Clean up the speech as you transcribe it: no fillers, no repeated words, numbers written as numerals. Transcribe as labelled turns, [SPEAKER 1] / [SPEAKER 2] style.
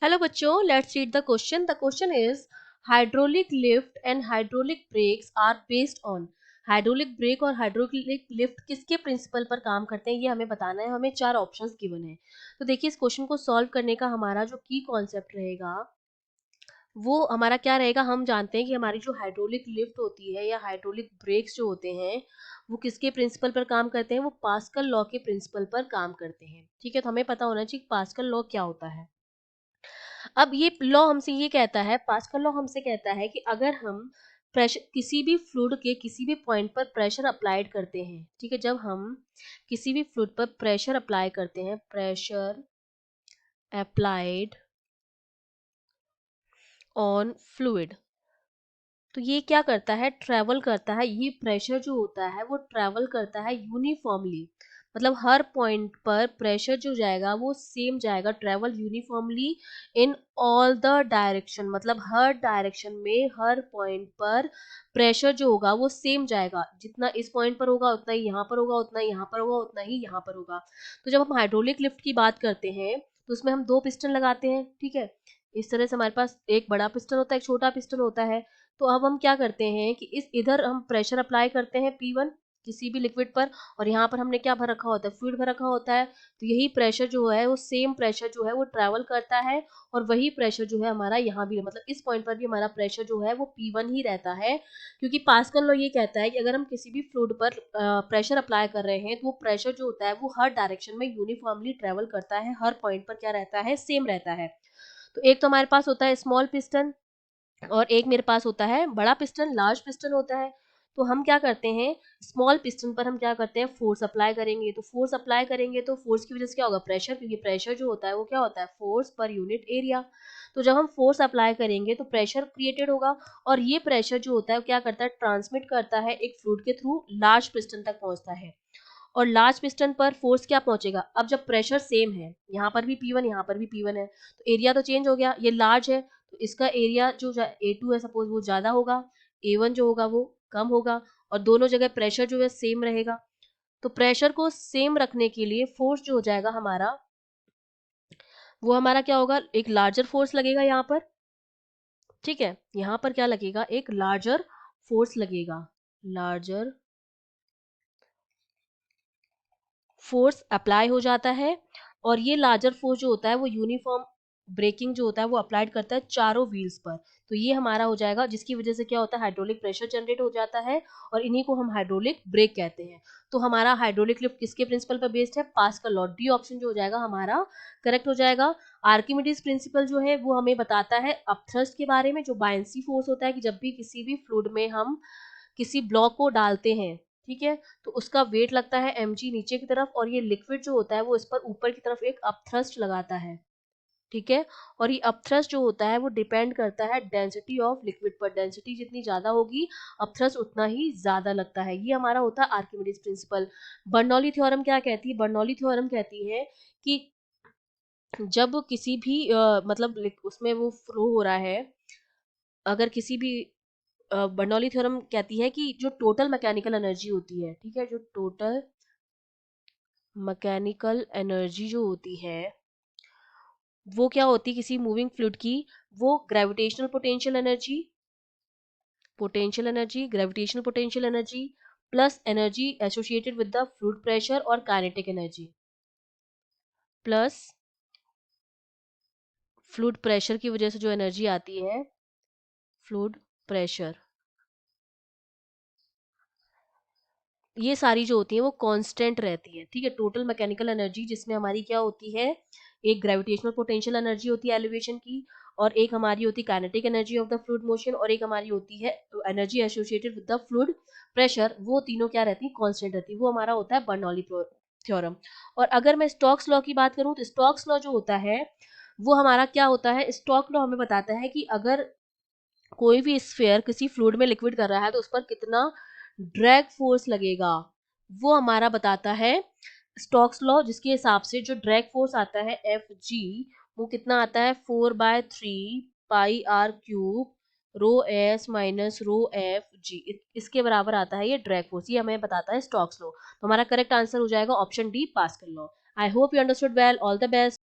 [SPEAKER 1] Hello बच्चों, let's read the question. The question is hydraulic lift and hydraulic brakes are based on hydraulic brake और hydraulic lift किसके principal पर काम करते हैं, ये हमें बताना है। हमें 4 ऑप्शंस गिवन है। तो देखिए, इस क्वेश्चन को सॉल्व करने का हमारा जो की कॉन्सेप्ट रहेगा वो हमारा क्या रहेगा। हम जानते हैं कि हमारी जो हाइड्रोलिक लिफ्ट होती है या हाइड्रोलिक ब्रेक्स जो होते हैं वो किसके प्रिंसिपल पर काम करते हैं, वो पास्कल लॉ के प्रिंसिपल पर काम करते हैं। ठीक है, तो हमें पता होना चाहिए पास्कल लॉ क्या होता है। अब ये लॉ हमसे ये कहता है, पास्कल लॉ हमसे कहता है कि अगर हम प्रेशर किसी भी फ्लूइड के किसी भी पॉइंट पर प्रेशर अप्लाइड करते हैं, ठीक है, जब हम किसी भी फ्लूइड पर प्रेशर अप्लाई करते हैं, प्रेशर अप्लाइड ऑन फ्लूइड, तो ये क्या करता है, ट्रेवल करता है। ये प्रेशर जो होता है वो ट्रेवल करता है यूनिफॉर्मली, मतलब हर पॉइंट पर प्रेशर जो जाएगा वो सेम जाएगा, travel uniformly in all the direction, मतलब हर डायरेक्शन में हर पॉइंट पर प्रेशर जो होगा वो सेम जाएगा। जितना इस पॉइंट पर होगा उतना ही यहाँ पर होगा, उतना ही यहाँ पर होगा, उतना ही यहाँ पर होगा। तो जब हम हाइड्रोलिक लिफ्ट की बात करते हैं तो उसमें हम 2 पिस्टन लगाते हैं। ठीक है, इस तरह से हमारे पास एक बड़ा पिस्टन होता है, एक छोटा पिस्टन होता है। तो अब हम क्या करते हैं कि इस इधर हम प्रेशर अप्लाई करते हैं P1 किसी भी लिक्विड पर, और यहाँ पर हमने क्या भर रखा होता है, फ्लूइड भर रखा होता है। तो यही प्रेशर जो है वो सेम प्रेशर जो है वो ट्रैवल करता है, और वही प्रेशर जो है हमारा यहाँ भी, मतलब इस पॉइंट पर भी हमारा प्रेशर जो है वो P1 ही रहता है। क्योंकि पास्कल लॉ ये कहता है कि अगर हम किसी भी फ्लूइड पर प्रेशर अप्लाई कर रहे हैं तो वो प्रेशर जो होता है वो हर डायरेक्शन में यूनिफॉर्मली ट्रेवल करता है, हर पॉइंट पर क्या रहता है, सेम रहता है। तो एक तो हमारे पास होता है स्मॉल पिस्टन, और एक मेरे पास होता है बड़ा पिस्टन, लार्ज पिस्टन होता है। तो हम क्या करते हैं, स्मॉल पिस्टन पर हम क्या करते हैं, फोर्स अप्लाई करेंगे। तो फोर्स अप्लाई करेंगे तो फोर्स की वजह से क्या होगा, प्रेशर, क्योंकि प्रेशर जो होता है वो क्या होता है, फोर्स पर यूनिट एरिया। तो जब हम फोर्स अप्लाई करेंगे तो प्रेशर क्रिएटेड होगा, और ये प्रेशर जो होता है वो क्या करता है, ट्रांसमिट करता है एक फ्लूइड के थ्रू, लार्ज पिस्टन तक पहुंचता है। और लार्ज पिस्टन पर फोर्स क्या पहुंचेगा, अब जब प्रेशर सेम है, यहाँ पर भी P1 यहाँ पर भी P1 है, तो एरिया तो चेंज हो गया, ये लार्ज है तो इसका एरिया जो A2 है सपोज वो ज्यादा होगा, A1 जो होगा वो कम होगा, और दोनों जगह प्रेशर जो है सेम रहेगा। तो प्रेशर को सेम रखने के लिए फोर्स जो हो जाएगा हमारा, वो हमारा क्या होगा, एक लार्जर फोर्स लगेगा यहाँ पर। ठीक है, यहाँ पर क्या लगेगा, एक लार्जर फोर्स लगेगा, लार्जर फोर्स अप्लाई हो जाता है। और ये लार्जर फोर्स जो होता है वो यूनिफॉर्म ब्रेकिंग जो होता है वो अप्लाइड करता है चारों व्हील्स पर। तो ये हमारा हो जाएगा, जिसकी वजह से क्या होता है, हाइड्रोलिक प्रेशर जनरेट हो जाता है, और इन्हीं को हम हाइड्रोलिक ब्रेक कहते हैं। तो हमारा हाइड्रोलिक लिफ्ट किसके प्रिंसिपल पर बेस्ड है, पास्कल लॉ। डी ऑप्शन जो हो जाएगा हमारा करेक्ट हो जाएगा। आर्किमिडीज प्रिंसिपल जो है वो हमें बताता है अपथ्रस्ट के बारे में, जो बायंसी फोर्स होता है कि जब भी किसी भी फ्लूइड में हम किसी ब्लॉक को डालते हैं, ठीक है, तो उसका वेट लगता है mg नीचे की तरफ, और ये लिक्विड जो होता है वो इस पर ऊपर की तरफ एक अपथ्रस्ट लगाता है। ठीक है, और ये अपथ्रस्ट जो होता है वो डिपेंड करता है डेंसिटी ऑफ लिक्विड पर, डेंसिटी जितनी ज्यादा होगी अपथ्रस्ट उतना ही ज्यादा लगता है। ये हमारा होता है आर्किमिडीज प्रिंसिपल। बर्नौली थ्योरम क्या कहती है, बर्नौली थ्योरम कहती है कि जब किसी भी मतलब उसमें वो फ्लो हो रहा है, अगर किसी भी बर्नौली थ्योरम कहती है कि जो टोटल मैकेनिकल एनर्जी होती है, ठीक है, जो टोटल मैकेनिकल एनर्जी जो होती है वो क्या होती है किसी मूविंग फ्लूइड की, वो gravitational potential energy plus energy associated with the fluid pressure और kinetic energy, plus fluid pressure की वजह से जो एनर्जी आती है, फ्लूइड प्रेशर, ये सारी जो होती है वो कांस्टेंट रहती है। ठीक है, टोटल मैकेनिकल एनर्जी जिसमें हमारी क्या होती है, एक ग्रेविटेशनल पोटेंशियल एनर्जी होती है एलिवेशन की, और एक हमारी होती है kinetic energy of the fluid motion, और एक हमारी होती है energy associated with the fluid pressure. वो तीनों क्या रहती है, कांस्टेंट रहती है। वो हमारा होता है बर्नौली थ्योरम। और अगर मैं स्टोक्स लॉ की बात करूं तो स्टोक्स लॉ जो होता है वो हमारा क्या होता है, स्टोक्स लॉ हमें बताता है कि अगर कोई भी स्फीयर किसी फ्लूइड में लिक्विड कर रहा है तो उस पर कितना ड्रैग फोर्स लगेगा, वो हमारा बताता है स्टोक्स लॉ, जिसके हिसाब से जो ड्रैग फोर्स आता है एफ जी, वो कितना आता है, 4/3 πr³ rho S minus rho F G, इसके बराबर आता है ये ड्रैग फोर्स। ये हमें बताता है स्टोक्स लॉ। तो हमारा करेक्ट आंसर हो जाएगा option D, pascal law. I hope you understood well, all the best.